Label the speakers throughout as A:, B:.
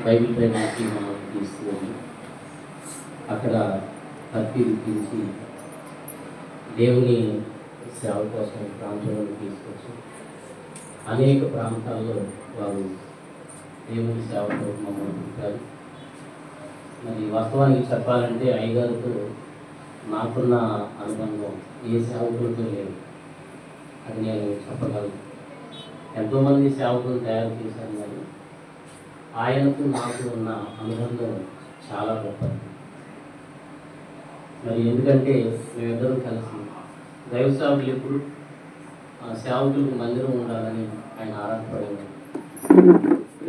A: Bible ట్రైనింగ్కి మమ్మల్ని తీసుకుని అక్కడ పరిశీలించి దేవుని సేవ కోసం ప్రాంతాలను తీసుకొచ్చి అనేక ప్రాంతాల్లో వారు దేవుని సేవతో మమ్మల్ని పెట్టారు. మరి వాస్తవానికి చెప్పాలంటే అయ్యగారితో నాకున్న అనుబంధం ఏ సేవకులతో లేదు, అది నేను చెప్పగలను. ఎంతోమంది సేవకులను తయారు చేశాను, కానీ ఆయనకు నాకు ఉన్న అనుబంధం చాలా గొప్పది. మరి ఎందుకంటే మేమిద్దరం కలిసి దైవ సేవకులు ఎప్పుడు సేవకులకు మందిరం ఉండాలని ఆయన ఆరాటపడేవాడు.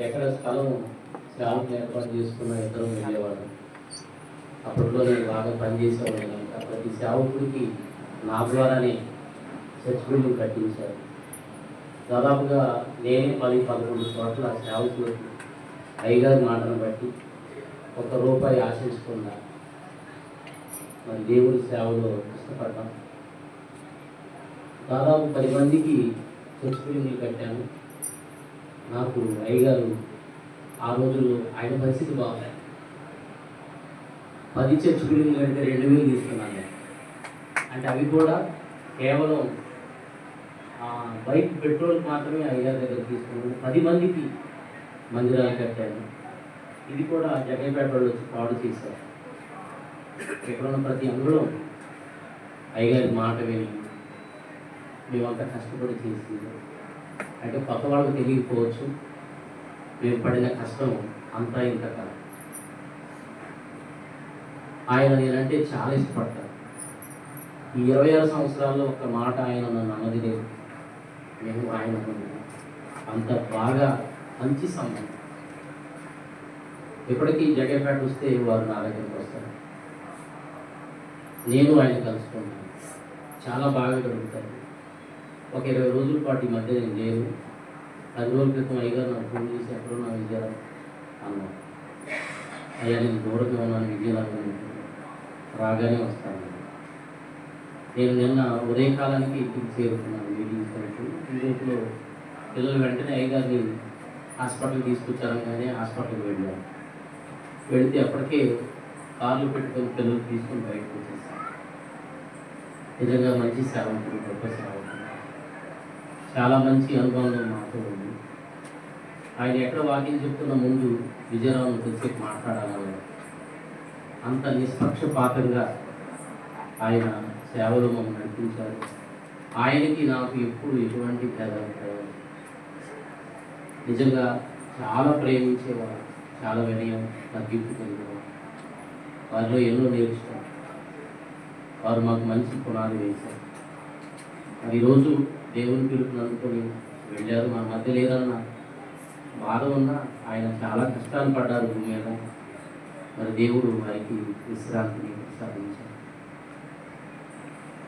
A: ఎక్కడ స్థలం సేవకులు ఏర్పాటు చేసుకున్న ఇద్దరు వెళ్ళేవాడు. అప్పట్లో నేను బాగా పనిచేసేవాడు కనుక ప్రతి సేవకుడికి నా ద్వారానే చర్చ్ బిల్డింగ్ కట్టించారు. దాదాపుగా నేనే 10-11 చోట్ల సేవకులకు అయ్యగారి మాటను బట్టి ₹1 ఆశించకుండా మరి దేవుడి సేవలో ఇష్టపడ్డాం. దాదాపు 10 మందికి చర్చ్ బిల్డింగ్లు కట్టాను. నాకు అయ్యగారు ఆ రోజుల్లో ఆయన పరిస్థితి బాగుంది. 10 చర్చ్ బిల్డింగ్లు కడితే 2000 తీసుకున్నాను. అంటే అవి కూడా కేవలం బైక్ పెట్రోల్ మాత్రమే అయ్యగారి దగ్గర తీసుకున్నాను. 10 మందికి మందిరాలు కట్టాను. ఇది కూడా జగన్పేట వాళ్ళు వచ్చి పాడు చేశారు. ఎక్కడున్న ప్రతి అంగుళం అయ్యగారి మాట విని మేమంతా కష్టపడి చేసింది. అంటే కొత్త వాళ్ళకి తెలియకపోవచ్చు, మేము పడిన కష్టం అంతా ఇంత కాదు. ఆయన నేనంటే చాలా ఇష్టపడతాను. ఈ 26 సంవత్సరాల్లో ఒక మాట ఆయన నన్ను అన్నది లేదు. మేము ఆయన అంత బాగా మంచి సంబంధం. ఎప్పటికీ జగన్పేట వస్తే వారు నా దగ్గరికి వస్తారు, నేను ఆయన కలుసుకుంటాను. చాలా బాగా గడుపుతాను. ఒక 20 రోజుల పాటు ఈ మధ్య నేను లేను. 10 రోజుల క్రితం అయ్యగారు నాకు ఫోన్ చేసి ఎక్కడో నా విజయనగరం అన్నాను. అయ్యా నేను దూరంగా ఉన్నాను, విజయనగరం రాగానే వస్తాను. నేను నిన్న ఉదయకాలానికి ఇంటికి చేరుకున్నాను. మీటింగ్స్ ఇంట్లో పిల్లలు వెంటనే అయ్యగారిని హాస్పిటల్కి తీసుకొచ్చాను, కానీ హాస్పిటల్కి వెళ్ళాను. వెళితే అప్పటికే కార్లు పెట్టుకొని పిల్లలు తీసుకొని బయటకు వచ్చేసాను. నిజంగా మంచి సేవకుడు, గొప్ప సేవకుడు, చాలా మంచి అనుభవం మాతో ఉంది. ఆయన ఎక్కడ వాకింగ్ చెప్తున్న ముందు విజయరావు కొద్దిసేపు మాట్లాడాలని అంత నిష్పక్షపాతంగా ఆయన సేవలు మమ్మల్ని నడిపించారు. ఆయనకి నాకు ఎప్పుడు ఎటువంటి భేదాలు నిజంగా చాలా ప్రేమించేవారు, చాలా వినయం, తగ్గింపు కలిగేవారు. వారిలో ఎన్నో నేర్చుకున్నారు. వారు మాకు మంచి పునాది వేశారు. మరి ఈరోజు దేవుని పిలుపుని అనుకొని వెళ్ళారు. మా మధ్య లేదన్న బాధ ఉన్న ఆయన చాలా కష్టాలు పడ్డారు భూమి మీద. మరి దేవుడు వారికి విశ్రాంతిని ప్రసాదించారు.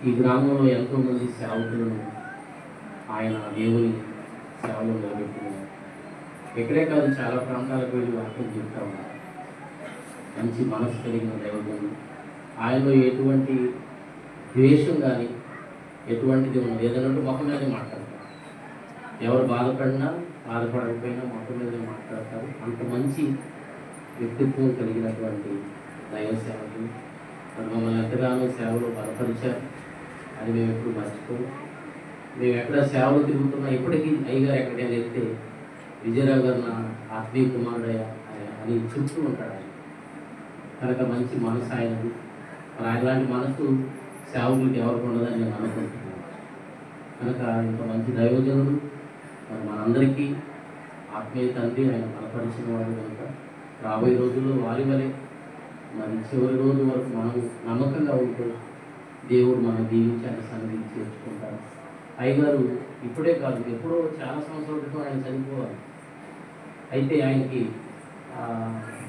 A: ఈ గ్రామంలో ఎంతోమంది సేవకులను ఆయన దేవుని సేవలో నిలబెట్టుకున్నారు. ఎక్కడే కాదు, చాలా ప్రాంతాలకు వెళ్ళి వాక్యం చెప్తా ఉన్నారు. మంచి మనసు కలిగిన దైవజనులు. ఆయనలో ఎటువంటి ద్వేషం కానీ ఎటువంటిది ఉన్నది ఏదన్నట్టు మొక్క మీదే మాట్లాడతారు. ఎవరు బాధపడకపోయినా మొక్క మీదే మాట్లాడతారు. అంత మంచి వ్యక్తిత్వం కలిగినటువంటి దైవ సేవకులు. మరి మమ్మల్ని ఎంతగానో సేవలో బలపరిచారు. అది మేము ఎప్పుడు మర్చిపోము. మేము ఎక్కడ సేవలు తిరుగుతున్నా ఇప్పటికీ అయ్యగారు ఎక్కడికైనా వెళ్తే విజయరావు గారు నా ఆత్మీయ కుమారుడయ్య అని చెప్తూ ఉంటాడు. ఆయన కనుక మంచి మనసు ఆయనది. మరి ఆయనలాంటి మనసు సేవకులకి ఎవరికి ఉండదని నేను అనుకుంటున్నాను. కనుక ఇంత మంచి దైవజనుడు మరి మనందరికీ ఆత్మీయ తండ్రి, ఆయన బలపరిచిన వాడు. కనుక రాబోయే రోజుల్లో వారి వలె మరి చివరి రోజు వరకు మనం నమ్మకంగా ఉంటూ దేవుడు మనం దీవించి ఆయన సన్నిధికి చేర్చుకుంటారు. అయ్యగారు ఇప్పుడే కాదు, ఎప్పుడో చాలా సంవత్సరాల క్రితం ఆయన చనిపోవాలి. అయితే ఆయనకి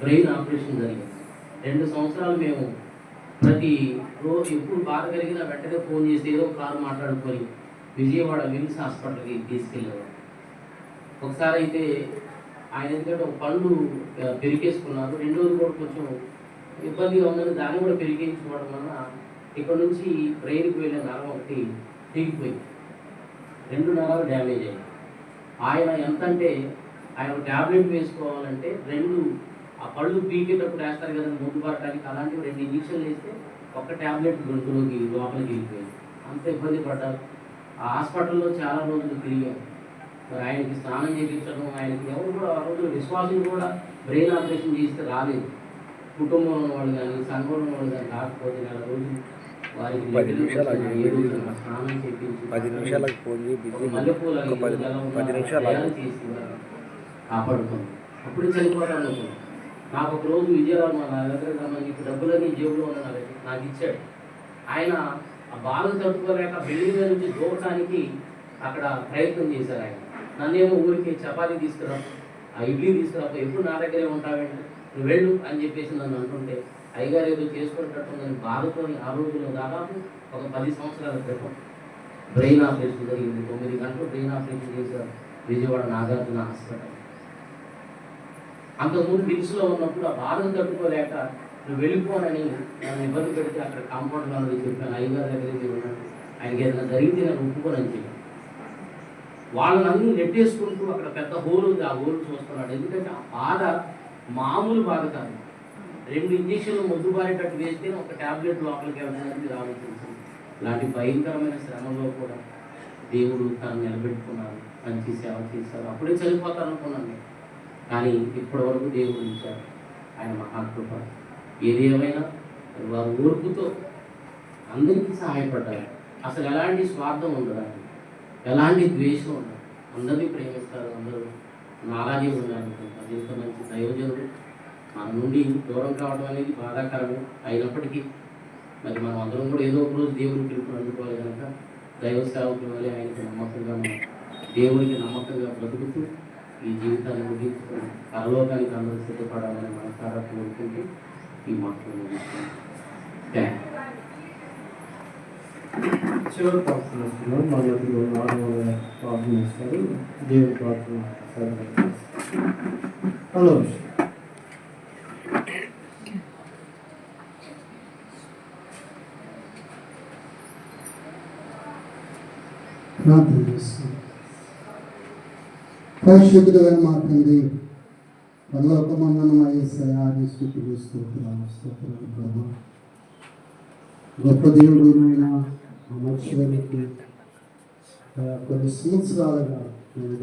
A: బ్రెయిన్ ఆపరేషన్ జరిగింది. 2 సంవత్సరాలు మేము ప్రతి రోజు ఎప్పుడు బాధ కలిగినా వెంటనే ఫోన్ చేసి ఏదో కారు మాట్లాడుకొని విజయవాడ విమ్స్ హాస్పిటల్కి తీసుకెళ్ళేవాడు. ఒకసారి అయితే ఆయన ఎందుకంటే ఒక పళ్ళు పెరిగేసుకున్నారు. 2 రోజులు కూడా కొంచెం ఇబ్బందిగా ఉందని దాన్ని కూడా పెరిగించుకోవడం వలన ఇక్కడ నుంచి బ్రెయిన్కి వెళ్ళే నరం ఒకటి తెగిపోయింది. 2 నరాలు డ్యామేజ్ అయ్యాయి. ఆయన ఎంత అంటే ఆయన ఒక ట్యాబ్లెట్ వేసుకోవాలంటే ఆ పళ్ళు పీకేటప్పుడు వేస్తారు కదా ముందు పడటానికి, అలాంటివి 2 ఇంజక్షన్లు వేస్తే ఒక్క ట్యాబ్లెట్ గొంతులోకి లోపలికి వెళ్ళిపోయింది. అంత ఇబ్బంది పడ్డారు. ఆ హాస్పిటల్లో చాలా రోజులు తిరిగారు. మరి ఆయనకి స్నానం చేయించడం, ఆయనకి ఎవరు కూడా ఆ రోజులు విశ్వాసులు కూడా బ్రెయిన్ ఆపరేషన్ చేస్తే రాలేదు. కుటుంబంలో ఉన్న వాళ్ళు కానీ సంఘంలో ఉన్న వాళ్ళు కానీ కాకపోతే 4 రోజులు వారికి స్నానం చేయించి మల్లెపూల చేసి కాపాడుతుంది. అప్పుడు చనిపోతాను అనుకున్నాను. నాకు ఒక రోజు విజయవాడ నా దగ్గర నీకు డబ్బులన్నీ జేబులో ఉన్న నాకు ఇచ్చాడు. ఆయన ఆ బాధను తట్టుకోలేక బిల్డింగ్ మీద నుంచి దూకటానికి అక్కడ ప్రయత్నం చేశారు. ఆయన నన్నేమో ఊరికి చపాతీ తీసుకురా, ఆ ఇడ్లీ తీసుకురా, ఎప్పుడు నా దగ్గరే ఉంటావేంటి, నువ్వు వెళ్ళు అని చెప్పేసి నన్ను అంటుంటే అయ్యగారు ఏదో చేసుకునేటట్టుందని బాధతో ఆ రోజుల్లో దాదాపు ఒక 10 సంవత్సరాల క్రితం బ్రెయిన్ ఆపరేషన్ జరిగింది. 9 గంటలు బ్రెయిన్ ఆపరేషన్ చేశారు విజయవాడ నాగార్జున హాస్పిటల్. అంతకుముందు దిల్సులో ఉన్నప్పుడు ఆ బాధను తట్టుకోలేక నువ్వు వెళ్ళిపోనని నన్ను ఇబ్బంది పెడితే అక్కడ కాంపౌండ్ వాళ్ళకి చెప్పాను, అయ్యగారి దగ్గరికి ఉన్నాను, ఆయనకి ఏదైనా జరిగితే నేను ఒప్పుకోనని చెప్పాను. వాళ్ళని అన్నీ నెట్టేసుకుంటూ అక్కడ పెద్ద హోల్ ఉంది, ఆ హోల్ చూస్తున్నాడు. ఎందుకంటే ఆ బాధ మామూలు బాధ కాదు. 2 ఇంజక్షన్లు మొద్దు బారేటట్టు వేస్తే ఒక ట్యాబ్లెట్ లోపలికి వెళ్తుందని మీరు ఆలోచించింది. ఇలాంటి భయంకరమైన శ్రమంలో కూడా దేవుడు తను నిలబెట్టుకున్నాడు, మంచి సేవ చేశారు. అప్పుడే చనిపోతాను అనుకున్నాను, కానీ ఇప్పటి వరకు దేవుడు ఇచ్చారు. ఆయన మహాకృప. ఏది ఏమైనా వారు ఓర్పుతో అందరికీ సహాయపడ్డారు. అసలు ఎలాంటి స్వార్థం ఉండదు, ఎలాంటి ద్వేషం ఉండదు, అందరినీ ప్రేమిస్తారు. అందరూ నాలాగే ఉన్నారు. అది ఇంత మంచి దైవజనుడు మన నుండి దూరం కావడం అనేది బాధాకరమే. అయినప్పటికీ మరి మనం అందరం కూడా ఏదో ఒక రోజు దేవుని పిలుపుని అందుకోవాలి కనుక దైవ సేవకుల వల్ల ఆయనకి నమ్మకంగా దేవునికి నమ్మకంగా బ్రతుకుతూ ఈ జీవితాన్ని ముగించుకొని పరలోకానికి అందరూ సిద్ధపడాలని మనసారా కోరుకుంటూ ఈ మాటలు ముగిస్తున్నాం.
B: చివరి ప్రార్థన వస్తున్నాం. మనకు 4 ప్రార్థన ఇస్తారు. దేవుని ప్రార్థన హలో
C: ప్రార్థన చేస్తాం. పరిశుద్ధుడైన మా తండ్రి, పరలోకమందున యేసయ్య స్తుతులు స్తోత్రాలు ప్రభు. గొప్ప దేవుడు నాయన, మనుషులకి కొన్ని సంవత్సరాలుగా నేను